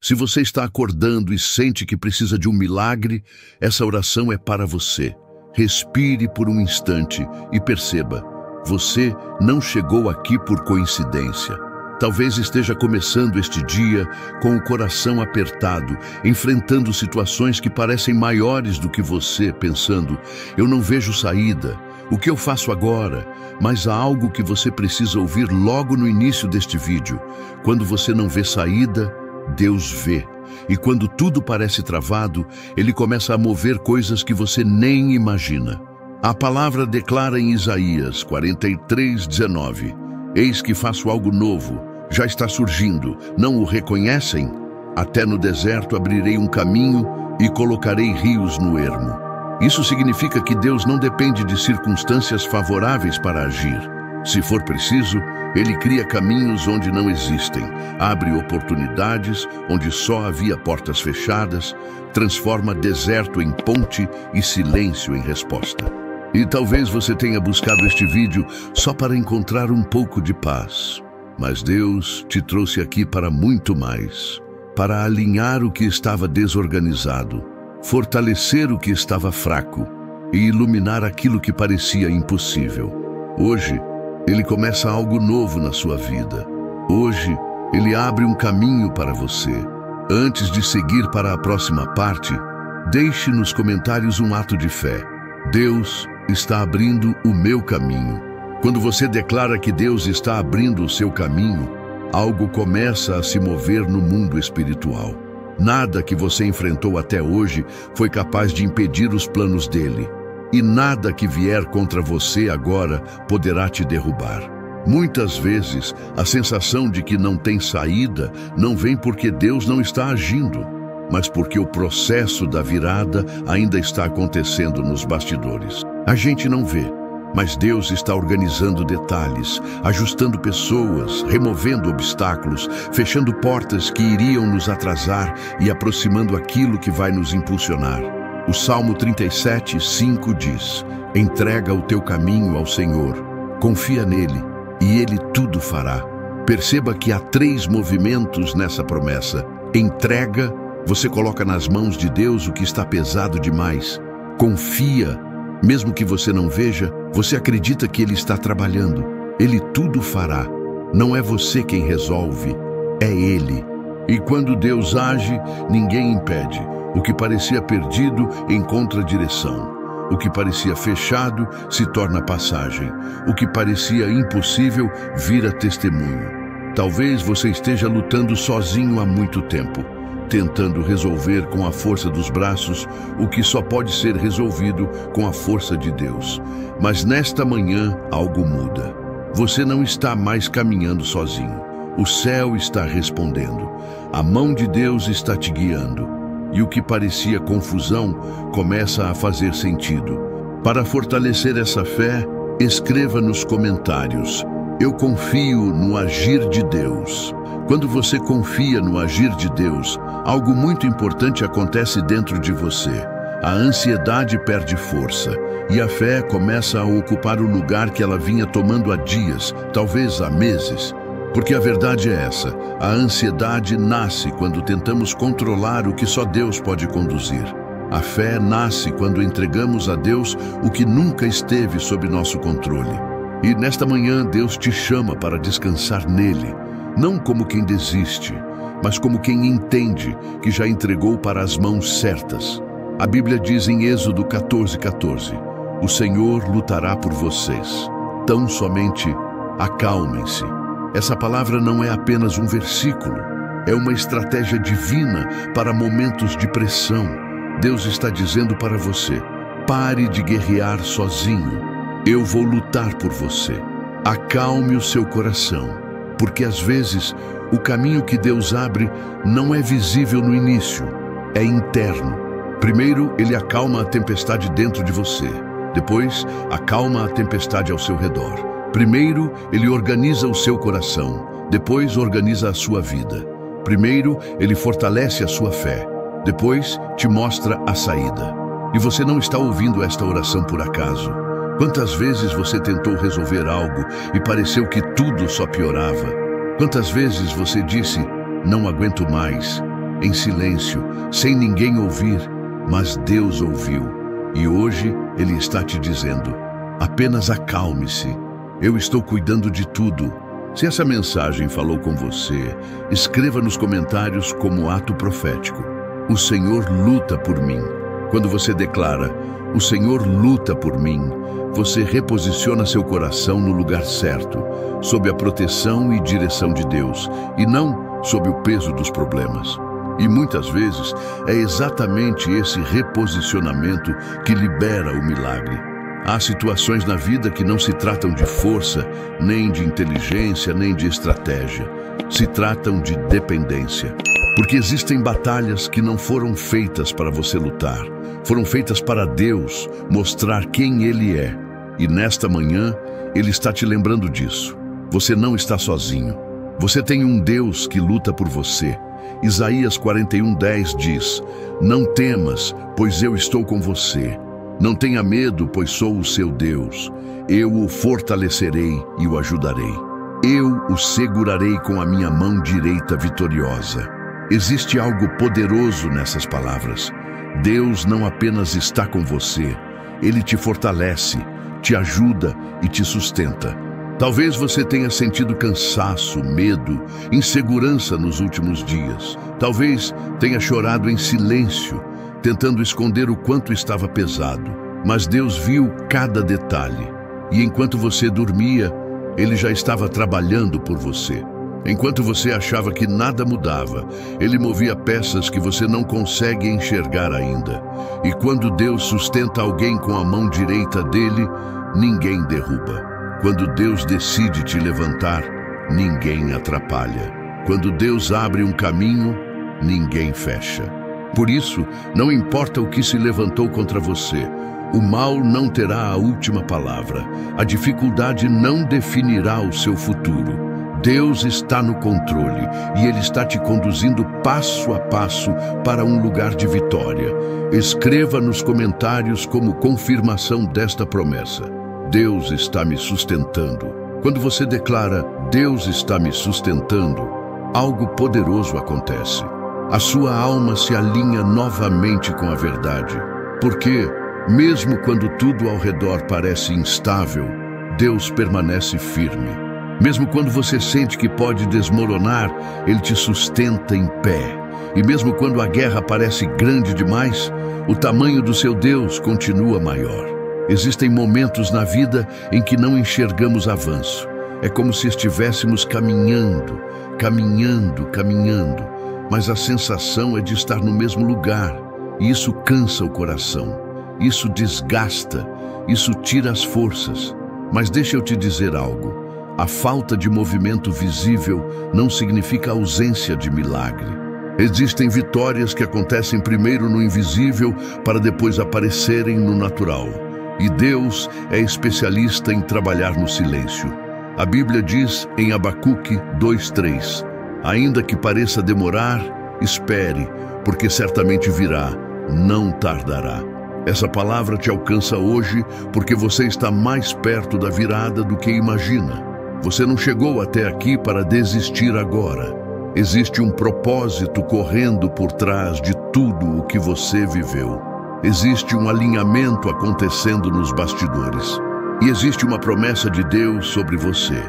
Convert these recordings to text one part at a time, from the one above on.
Se você está acordando e sente que precisa de um milagre, essa oração é para você. Respire por um instante e perceba, você não chegou aqui por coincidência. Talvez esteja começando este dia com o coração apertado, enfrentando situações que parecem maiores do que você, pensando, eu não vejo saída, o que eu faço agora? Mas há algo que você precisa ouvir logo no início deste vídeo. Quando você não vê saída, Deus vê. E quando tudo parece travado, Ele começa a mover coisas que você nem imagina. A palavra declara em Isaías 43:19, eis que faço algo novo, já está surgindo, não o reconhecem? Até no deserto abrirei um caminho e colocarei rios no ermo. Isso significa que Deus não depende de circunstâncias favoráveis para agir. Se for preciso, Ele cria caminhos onde não existem, abre oportunidades onde só havia portas fechadas, transforma deserto em ponte e silêncio em resposta. E talvez você tenha buscado este vídeo só para encontrar um pouco de paz. Mas Deus te trouxe aqui para muito mais, para alinhar o que estava desorganizado, fortalecer o que estava fraco e iluminar aquilo que parecia impossível. Hoje, Ele começa algo novo na sua vida. Hoje, Ele abre um caminho para você. Antes de seguir para a próxima parte, deixe nos comentários um ato de fé. Deus está abrindo o meu caminho. Quando você declara que Deus está abrindo o seu caminho, algo começa a se mover no mundo espiritual. Nada que você enfrentou até hoje foi capaz de impedir os planos dele. E nada que vier contra você agora poderá te derrubar. Muitas vezes, a sensação de que não tem saída não vem porque Deus não está agindo, mas porque o processo da virada ainda está acontecendo nos bastidores. A gente não vê, mas Deus está organizando detalhes, ajustando pessoas, removendo obstáculos, fechando portas que iriam nos atrasar e aproximando aquilo que vai nos impulsionar. O Salmo 37:5 diz, entrega o teu caminho ao Senhor, confia nele e ele tudo fará. Perceba que há 3 movimentos nessa promessa. Entrega, você coloca nas mãos de Deus o que está pesado demais. Confia, mesmo que você não veja, você acredita que Ele está trabalhando. Ele tudo fará. Não é você quem resolve, é Ele. E quando Deus age, ninguém impede. O que parecia perdido encontra direção. O que parecia fechado se torna passagem. O que parecia impossível vira testemunho. Talvez você esteja lutando sozinho há muito tempo, tentando resolver com a força dos braços o que só pode ser resolvido com a força de Deus. Mas nesta manhã algo muda. Você não está mais caminhando sozinho. O céu está respondendo. A mão de Deus está te guiando. E o que parecia confusão começa a fazer sentido. Para fortalecer essa fé, escreva nos comentários: eu confio no agir de Deus. Quando você confia no agir de Deus, algo muito importante acontece dentro de você. A ansiedade perde força e a fé começa a ocupar o lugar que ela vinha tomando há dias, talvez há meses. Porque a verdade é essa, a ansiedade nasce quando tentamos controlar o que só Deus pode conduzir. A fé nasce quando entregamos a Deus o que nunca esteve sob nosso controle. E nesta manhã Deus te chama para descansar nele, não como quem desiste, mas como quem entende que já entregou para as mãos certas. A Bíblia diz em Êxodo 14:14, o Senhor lutará por vocês, tão somente acalmem-se. Essa palavra não é apenas um versículo, é uma estratégia divina para momentos de pressão. Deus está dizendo para você, pare de guerrear sozinho, eu vou lutar por você. Acalme o seu coração, porque às vezes o caminho que Deus abre não é visível no início, é interno. Primeiro, Ele acalma a tempestade dentro de você, depois acalma a tempestade ao seu redor. Primeiro, Ele organiza o seu coração, depois organiza a sua vida. Primeiro, Ele fortalece a sua fé, depois te mostra a saída. E você não está ouvindo esta oração por acaso. Quantas vezes você tentou resolver algo e pareceu que tudo só piorava? Quantas vezes você disse, não aguento mais, em silêncio, sem ninguém ouvir, mas Deus ouviu. E hoje Ele está te dizendo: apenas acalme-se, eu estou cuidando de tudo. Se essa mensagem falou com você, escreva nos comentários como ato profético: o Senhor luta por mim. Quando você declara: o Senhor luta por mim, você reposiciona seu coração no lugar certo, sob a proteção e direção de Deus, e não sob o peso dos problemas. E muitas vezes é exatamente esse reposicionamento que libera o milagre. Há situações na vida que não se tratam de força, nem de inteligência, nem de estratégia. Se tratam de dependência. Porque existem batalhas que não foram feitas para você lutar. Foram feitas para Deus mostrar quem Ele é. E nesta manhã, Ele está te lembrando disso. Você não está sozinho. Você tem um Deus que luta por você. Isaías 41:10 diz: não temas, pois eu estou com você. Não tenha medo, pois sou o seu Deus. Eu o fortalecerei e o ajudarei. Eu o segurarei com a minha mão direita vitoriosa. Existe algo poderoso nessas palavras. Deus não apenas está com você, Ele te fortalece, te ajuda e te sustenta. Talvez você tenha sentido cansaço, medo, insegurança nos últimos dias. Talvez tenha chorado em silêncio, tentando esconder o quanto estava pesado. Mas Deus viu cada detalhe. E enquanto você dormia, Ele já estava trabalhando por você. Enquanto você achava que nada mudava, Ele movia peças que você não consegue enxergar ainda. E quando Deus sustenta alguém com a mão direita dele, ninguém derruba. Quando Deus decide te levantar, ninguém atrapalha. Quando Deus abre um caminho, ninguém fecha. Por isso, não importa o que se levantou contra você, o mal não terá a última palavra. A dificuldade não definirá o seu futuro. Deus está no controle e Ele está te conduzindo passo a passo para um lugar de vitória. Escreva nos comentários como confirmação desta promessa: Deus está me sustentando. Quando você declara: Deus está me sustentando, algo poderoso acontece. A sua alma se alinha novamente com a verdade. Porque, mesmo quando tudo ao redor parece instável, Deus permanece firme. Mesmo quando você sente que pode desmoronar, Ele te sustenta em pé. E mesmo quando a guerra parece grande demais, o tamanho do seu Deus continua maior. Existem momentos na vida em que não enxergamos avanço. É como se estivéssemos caminhando, mas a sensação é de estar no mesmo lugar. E isso cansa o coração, isso desgasta, isso tira as forças. Mas deixa eu te dizer algo: a falta de movimento visível não significa ausência de milagre. Existem vitórias que acontecem primeiro no invisível para depois aparecerem no natural. E Deus é especialista em trabalhar no silêncio. A Bíblia diz em Abacuque 2:3: ainda que pareça demorar, espere, porque certamente virá, não tardará. Essa palavra te alcança hoje porque você está mais perto da virada do que imagina. Você não chegou até aqui para desistir agora. Existe um propósito correndo por trás de tudo o que você viveu. Existe um alinhamento acontecendo nos bastidores. E existe uma promessa de Deus sobre você.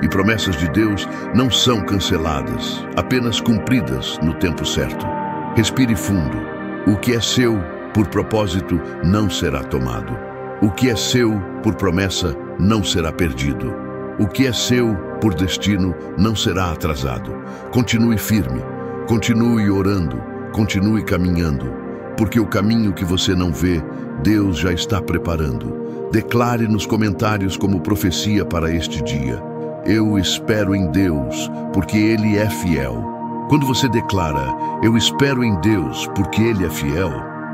E promessas de Deus não são canceladas, apenas cumpridas no tempo certo. Respire fundo. O que é seu por propósito não será tomado. O que é seu por promessa não será perdido. O que é seu por destino não será atrasado. Continue firme, continue orando, continue caminhando, porque o caminho que você não vê, Deus já está preparando. Declare nos comentários como profecia para este dia: eu espero em Deus, porque Ele é fiel. Quando você declara: eu espero em Deus, porque Ele é fiel,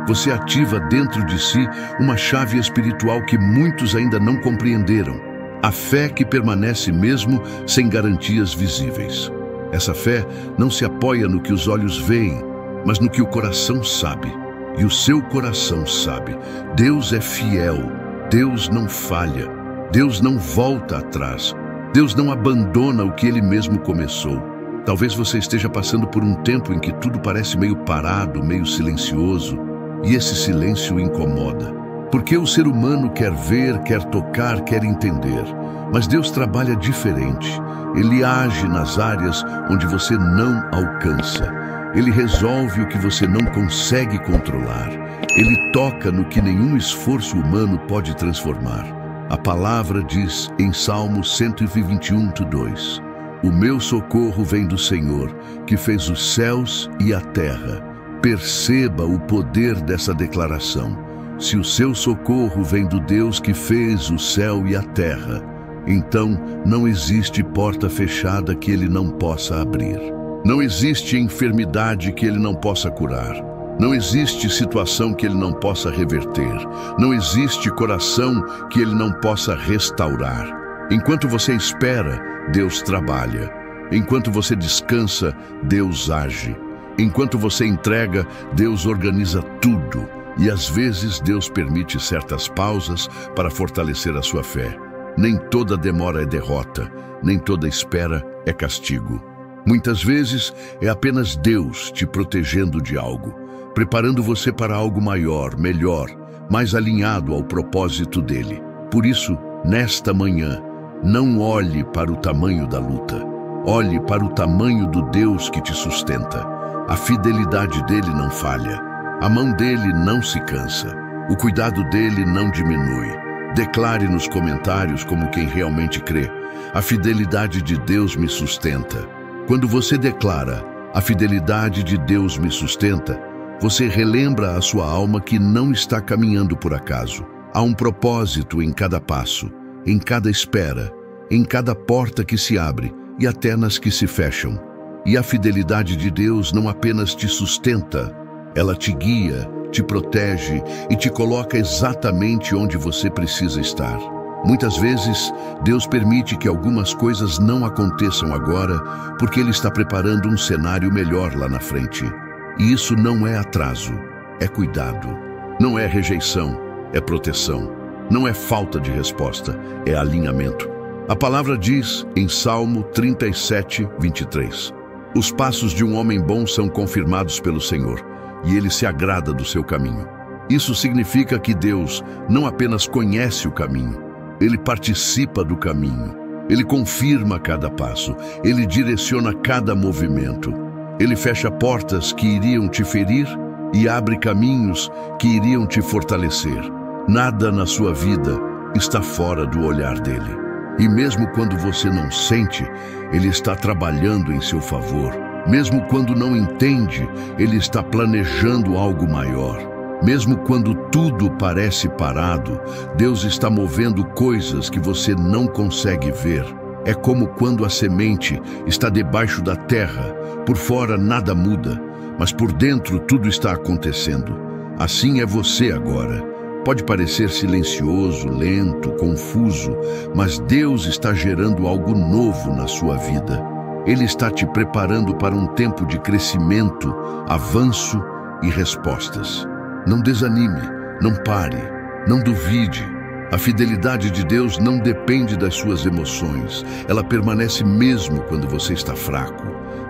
você ativa dentro de si uma chave espiritual que muitos ainda não compreenderam. A fé que permanece mesmo sem garantias visíveis. Essa fé não se apoia no que os olhos veem, mas no que o coração sabe. E o seu coração sabe: Deus é fiel, Deus não falha, Deus não volta atrás, Deus não abandona o que Ele mesmo começou. Talvez você esteja passando por um tempo em que tudo parece meio parado, meio silencioso, e esse silêncio incomoda. Porque o ser humano quer ver, quer tocar, quer entender, mas Deus trabalha diferente. Ele age nas áreas onde você não alcança. Ele resolve o que você não consegue controlar. Ele toca no que nenhum esforço humano pode transformar. A palavra diz em Salmo 121:2: o meu socorro vem do Senhor, que fez os céus e a terra. Perceba o poder dessa declaração. Se o seu socorro vem do Deus que fez o céu e a terra, então não existe porta fechada que Ele não possa abrir. Não existe enfermidade que Ele não possa curar. Não existe situação que Ele não possa reverter. Não existe coração que Ele não possa restaurar. Enquanto você espera, Deus trabalha. Enquanto você descansa, Deus age. Enquanto você entrega, Deus organiza tudo. E às vezes Deus permite certas pausas para fortalecer a sua fé. Nem toda demora é derrota, nem toda espera é castigo. Muitas vezes é apenas Deus te protegendo de algo, preparando você para algo maior, melhor, mais alinhado ao propósito dele. Por isso, nesta manhã, não olhe para o tamanho da luta. Olhe para o tamanho do Deus que te sustenta. A fidelidade dele não falha. A mão dele não se cansa. O cuidado dele não diminui. Declare nos comentários como quem realmente crê: a fidelidade de Deus me sustenta. Quando você declara: a fidelidade de Deus me sustenta, você relembra a sua alma que não está caminhando por acaso. Há um propósito em cada passo, em cada espera, em cada porta que se abre e até nas que se fecham. E a fidelidade de Deus não apenas te sustenta, ela te guia, te protege e te coloca exatamente onde você precisa estar. Muitas vezes, Deus permite que algumas coisas não aconteçam agora porque Ele está preparando um cenário melhor lá na frente. E isso não é atraso, é cuidado. Não é rejeição, é proteção. Não é falta de resposta, é alinhamento. A palavra diz em Salmo 37:23: os passos de um homem bom são confirmados pelo Senhor, e Ele se agrada do seu caminho. Isso significa que Deus não apenas conhece o caminho, Ele participa do caminho. Ele confirma cada passo, Ele direciona cada movimento. Ele fecha portas que iriam te ferir e abre caminhos que iriam te fortalecer. Nada na sua vida está fora do olhar dele. E mesmo quando você não sente, Ele está trabalhando em seu favor. Mesmo quando não entende, Ele está planejando algo maior. Mesmo quando tudo parece parado, Deus está movendo coisas que você não consegue ver. É como quando a semente está debaixo da terra. Por fora nada muda, mas por dentro tudo está acontecendo. Assim é você agora. Pode parecer silencioso, lento, confuso, mas Deus está gerando algo novo na sua vida. Ele está te preparando para um tempo de crescimento, avanço e respostas. Não desanime, não pare, não duvide. A fidelidade de Deus não depende das suas emoções. Ela permanece mesmo quando você está fraco.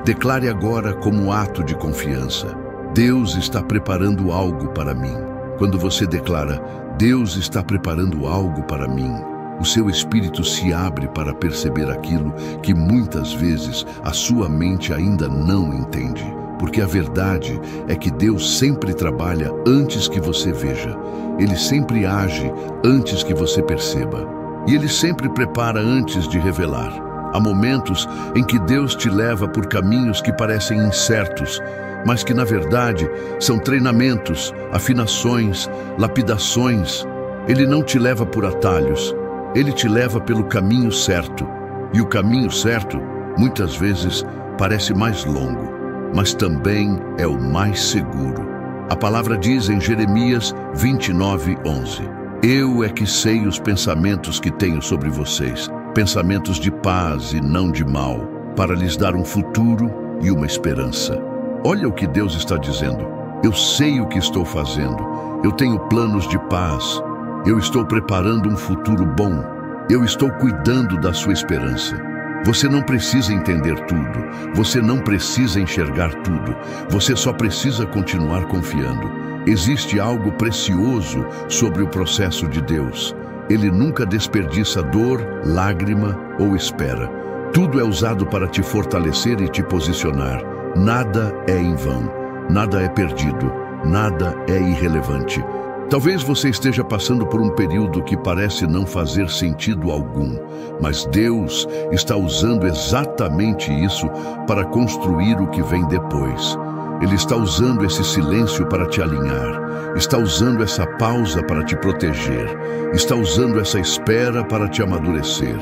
Declare agora como ato de confiança: Deus está preparando algo para mim. Quando você declara: Deus está preparando algo para mim, o seu espírito se abre para perceber aquilo que muitas vezes a sua mente ainda não entende. Porque a verdade é que Deus sempre trabalha antes que você veja. Ele sempre age antes que você perceba. E Ele sempre prepara antes de revelar. Há momentos em que Deus te leva por caminhos que parecem incertos, mas que na verdade são treinamentos, afinações, lapidações. Ele não te leva por atalhos, Ele te leva pelo caminho certo. E o caminho certo, muitas vezes, parece mais longo, mas também é o mais seguro. A palavra diz em Jeremias 29:11: eu é que sei os pensamentos que tenho sobre vocês, pensamentos de paz e não de mal, para lhes dar um futuro e uma esperança. Olha o que Deus está dizendo: eu sei o que estou fazendo, eu tenho planos de paz, eu estou preparando um futuro bom, eu estou cuidando da sua esperança. Você não precisa entender tudo, você não precisa enxergar tudo, você só precisa continuar confiando. Existe algo precioso sobre o processo de Deus. Ele nunca desperdiça dor, lágrima ou espera. Tudo é usado para te fortalecer e te posicionar. Nada é em vão, nada é perdido, nada é irrelevante. Talvez você esteja passando por um período que parece não fazer sentido algum, mas Deus está usando exatamente isso para construir o que vem depois. Ele está usando esse silêncio para te alinhar, está usando essa pausa para te proteger, está usando essa espera para te amadurecer.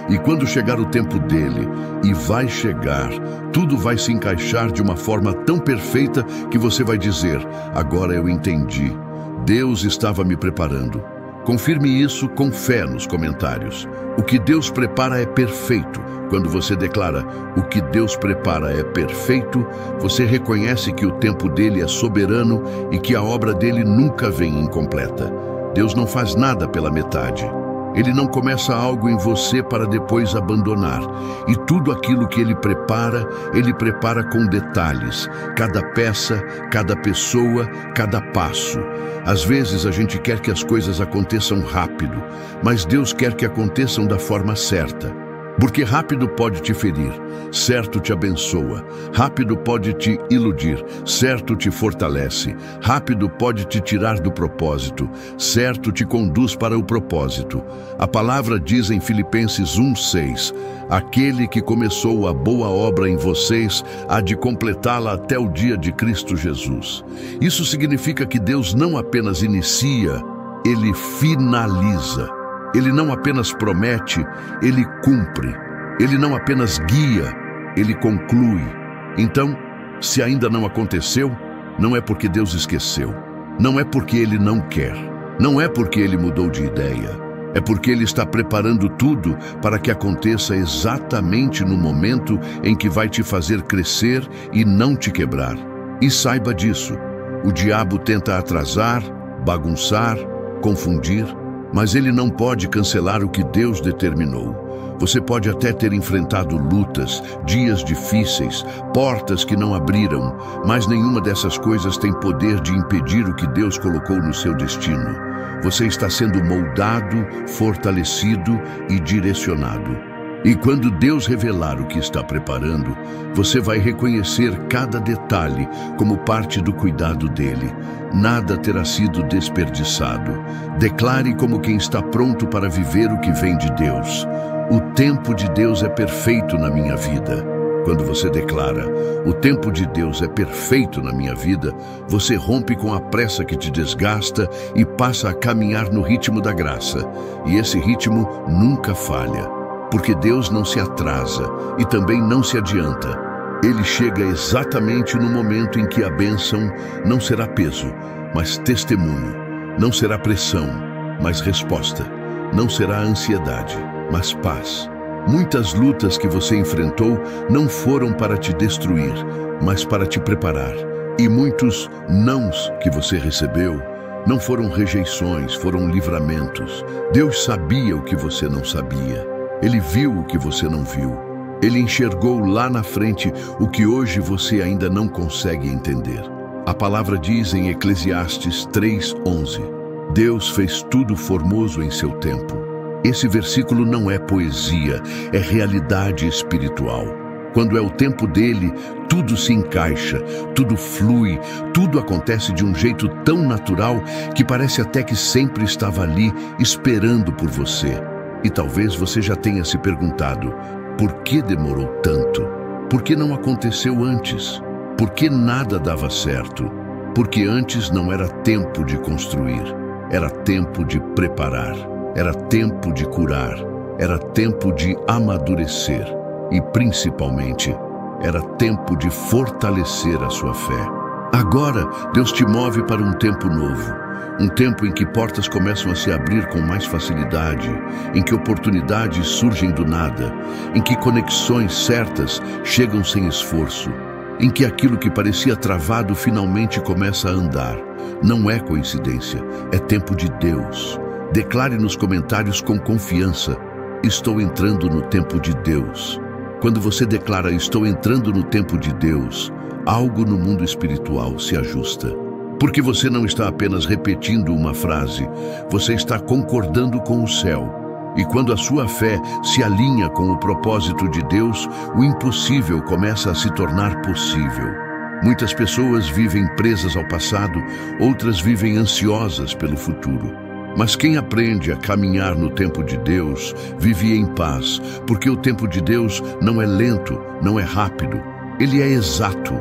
E quando chegar o tempo dele, e vai chegar, tudo vai se encaixar de uma forma tão perfeita que você vai dizer: agora eu entendi. Deus estava me preparando. Confirme isso com fé nos comentários. O que Deus prepara é perfeito. Quando você declara o que Deus prepara é perfeito, você reconhece que o tempo dele é soberano e que a obra dele nunca vem incompleta. Deus não faz nada pela metade. Ele não começa algo em você para depois abandonar. E tudo aquilo que ele prepara com detalhes. Cada peça, cada pessoa, cada passo. Às vezes a gente quer que as coisas aconteçam rápido, mas Deus quer que aconteçam da forma certa. Porque rápido pode te ferir, certo te abençoa. Rápido pode te iludir, certo te fortalece. Rápido pode te tirar do propósito, certo te conduz para o propósito. A palavra diz em Filipenses 1:6, aquele que começou a boa obra em vocês há de completá-la até o dia de Cristo Jesus. Isso significa que Deus não apenas inicia, ele finaliza. Ele não apenas promete, ele cumpre. Ele não apenas guia, ele conclui. Então, se ainda não aconteceu, não é porque Deus esqueceu. Não é porque ele não quer. Não é porque ele mudou de ideia. É porque ele está preparando tudo para que aconteça exatamente no momento em que vai te fazer crescer e não te quebrar. E saiba disso. O diabo tenta atrasar, bagunçar, confundir, mas ele não pode cancelar o que Deus determinou. Você pode até ter enfrentado lutas, dias difíceis, portas que não abriram, mas nenhuma dessas coisas tem poder de impedir o que Deus colocou no seu destino. Você está sendo moldado, fortalecido e direcionado. E quando Deus revelar o que está preparando, você vai reconhecer cada detalhe como parte do cuidado dele. Nada terá sido desperdiçado. Declare como quem está pronto para viver o que vem de Deus. O tempo de Deus é perfeito na minha vida. Quando você declara, o tempo de Deus é perfeito na minha vida, você rompe com a pressa que te desgasta e passa a caminhar no ritmo da graça. E esse ritmo nunca falha. Porque Deus não se atrasa e também não se adianta. Ele chega exatamente no momento em que a bênção não será peso, mas testemunho. Não será pressão, mas resposta. Não será ansiedade, mas paz. Muitas lutas que você enfrentou não foram para te destruir, mas para te preparar. E muitos nãos que você recebeu não foram rejeições, foram livramentos. Deus sabia o que você não sabia. Ele viu o que você não viu. Ele enxergou lá na frente o que hoje você ainda não consegue entender. A palavra diz em Eclesiastes 3:11, Deus fez tudo formoso em seu tempo. Esse versículo não é poesia, é realidade espiritual. Quando é o tempo dele, tudo se encaixa, tudo flui, tudo acontece de um jeito tão natural que parece até que sempre estava ali esperando por você. E talvez você já tenha se perguntado, por que demorou tanto? Por que não aconteceu antes? Por que nada dava certo? Porque antes não era tempo de construir, era tempo de preparar, era tempo de curar, era tempo de amadurecer e, principalmente, era tempo de fortalecer a sua fé. Agora, Deus te move para um tempo novo. Um tempo em que portas começam a se abrir com mais facilidade, em que oportunidades surgem do nada, em que conexões certas chegam sem esforço, em que aquilo que parecia travado finalmente começa a andar. Não é coincidência, é tempo de Deus. Declare nos comentários com confiança, estou entrando no tempo de Deus. Quando você declara "estou entrando no tempo de Deus", algo no mundo espiritual se ajusta. Porque você não está apenas repetindo uma frase, você está concordando com o céu. E quando a sua fé se alinha com o propósito de Deus, o impossível começa a se tornar possível. Muitas pessoas vivem presas ao passado, outras vivem ansiosas pelo futuro. Mas quem aprende a caminhar no tempo de Deus, vive em paz, porque o tempo de Deus não é lento, não é rápido, ele é exato.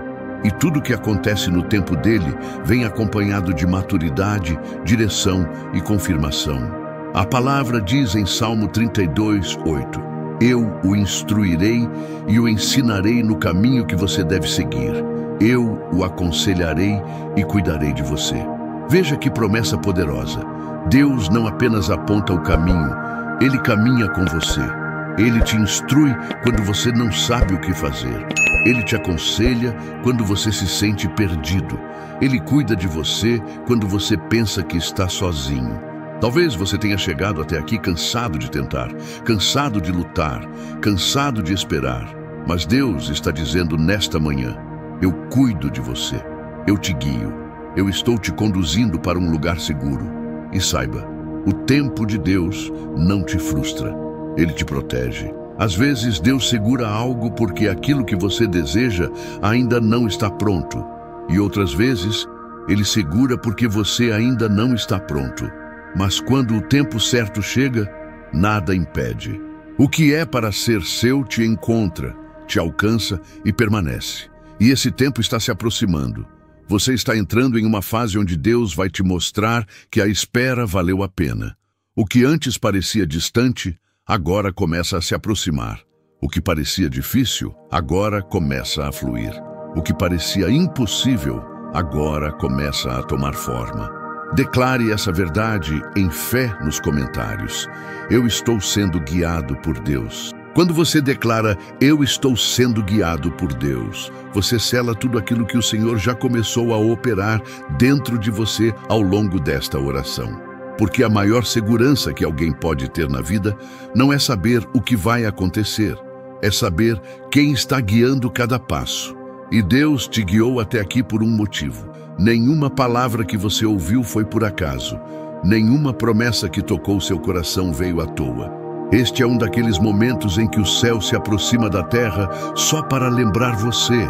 E tudo que acontece no tempo dele vem acompanhado de maturidade, direção e confirmação. A palavra diz em Salmo 32:8: "Eu o instruirei e o ensinarei no caminho que você deve seguir. Eu o aconselharei e cuidarei de você." Veja que promessa poderosa. Deus não apenas aponta o caminho, ele caminha com você. Ele te instrui quando você não sabe o que fazer. Ele te aconselha quando você se sente perdido. Ele cuida de você quando você pensa que está sozinho. Talvez você tenha chegado até aqui cansado de tentar, cansado de lutar, cansado de esperar. Mas Deus está dizendo nesta manhã: eu cuido de você, eu te guio, eu estou te conduzindo para um lugar seguro. E saiba, o tempo de Deus não te frustra, ele te protege. Às vezes Deus segura algo porque aquilo que você deseja ainda não está pronto. E outras vezes, ele segura porque você ainda não está pronto. Mas quando o tempo certo chega, nada impede. O que é para ser seu te encontra, te alcança e permanece. E esse tempo está se aproximando. Você está entrando em uma fase onde Deus vai te mostrar que a espera valeu a pena. O que antes parecia distante, agora começa a se aproximar. O que parecia difícil, agora começa a fluir. O que parecia impossível, agora começa a tomar forma. Declare essa verdade em fé nos comentários. Eu estou sendo guiado por Deus. Quando você declara "eu estou sendo guiado por Deus", você sela tudo aquilo que o Senhor já começou a operar dentro de você ao longo desta oração. Porque a maior segurança que alguém pode ter na vida não é saber o que vai acontecer, é saber quem está guiando cada passo. E Deus te guiou até aqui por um motivo. Nenhuma palavra que você ouviu foi por acaso. Nenhuma promessa que tocou seu coração veio à toa. Este é um daqueles momentos em que o céu se aproxima da terra só para lembrar você: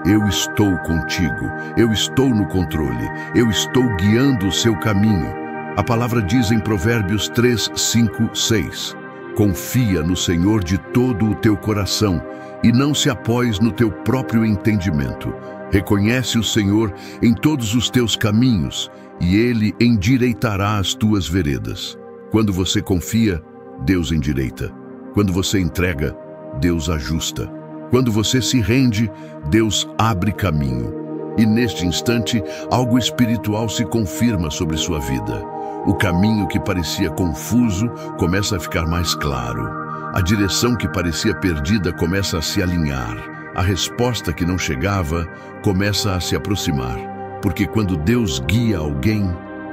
eu estou contigo, eu estou no controle, eu estou guiando o seu caminho. A palavra diz em Provérbios 3, 5, 6: confia no Senhor de todo o teu coração e não se apoies no teu próprio entendimento. Reconhece o Senhor em todos os teus caminhos e Ele endireitará as tuas veredas. Quando você confia, Deus endireita. Quando você entrega, Deus ajusta. Quando você se rende, Deus abre caminho. E neste instante, algo espiritual se confirma sobre sua vida. O caminho que parecia confuso começa a ficar mais claro. A direção que parecia perdida começa a se alinhar. A resposta que não chegava começa a se aproximar. Porque quando Deus guia alguém,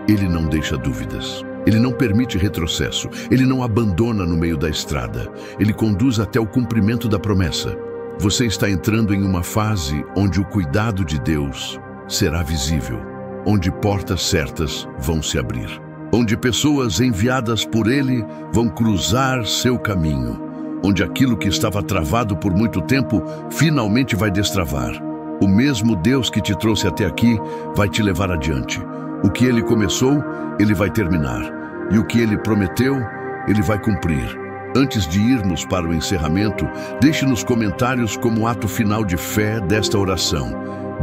Ele não deixa dúvidas. Ele não permite retrocesso. Ele não abandona no meio da estrada. Ele conduz até o cumprimento da promessa. Você está entrando em uma fase onde o cuidado de Deus será visível, onde portas certas vão se abrir, onde pessoas enviadas por Ele vão cruzar seu caminho, onde aquilo que estava travado por muito tempo finalmente vai destravar. O mesmo Deus que te trouxe até aqui vai te levar adiante. O que Ele começou, Ele vai terminar. E o que Ele prometeu, Ele vai cumprir. Antes de irmos para o encerramento, deixe nos comentários como ato final de fé desta oração: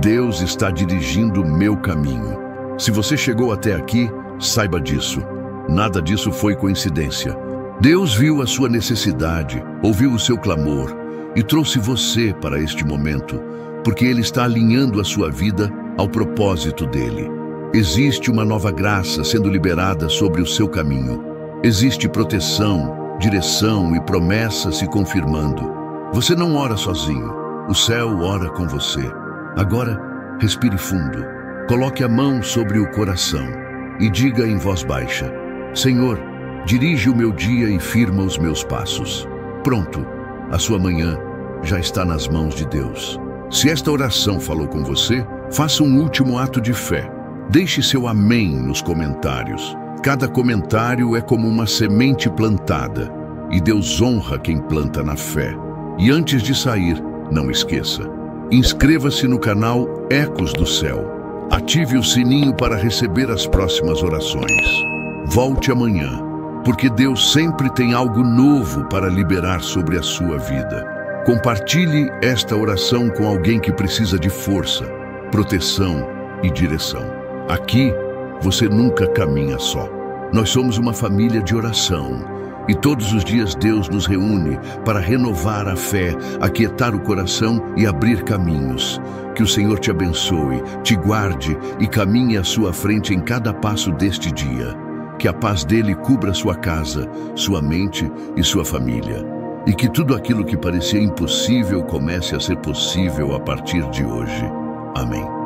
Deus está dirigindo meu caminho. Se você chegou até aqui, saiba disso. Nada disso foi coincidência. Deus viu a sua necessidade, ouviu o seu clamor e trouxe você para este momento, porque Ele está alinhando a sua vida ao propósito dEle. Existe uma nova graça sendo liberada sobre o seu caminho. Existe proteção, direção e promessa se confirmando. Você não ora sozinho, o céu ora com você. Agora, respire fundo, coloque a mão sobre o coração e diga em voz baixa: Senhor, dirige o meu dia e firma os meus passos. Pronto, a sua manhã já está nas mãos de Deus. Se esta oração falou com você, faça um último ato de fé. Deixe seu amém nos comentários. Cada comentário é como uma semente plantada, e Deus honra quem planta na fé. E antes de sair, não esqueça, inscreva-se no canal Ecos do Céu. Ative o sininho para receber as próximas orações. Volte amanhã, porque Deus sempre tem algo novo para liberar sobre a sua vida. Compartilhe esta oração com alguém que precisa de força, proteção e direção. Aqui, você nunca caminha só. Nós somos uma família de oração e todos os dias Deus nos reúne para renovar a fé, aquietar o coração e abrir caminhos. Que o Senhor te abençoe, te guarde e caminhe à sua frente em cada passo deste dia. Que a paz dele cubra sua casa, sua mente e sua família. E que tudo aquilo que parecia impossível comece a ser possível a partir de hoje. Amém.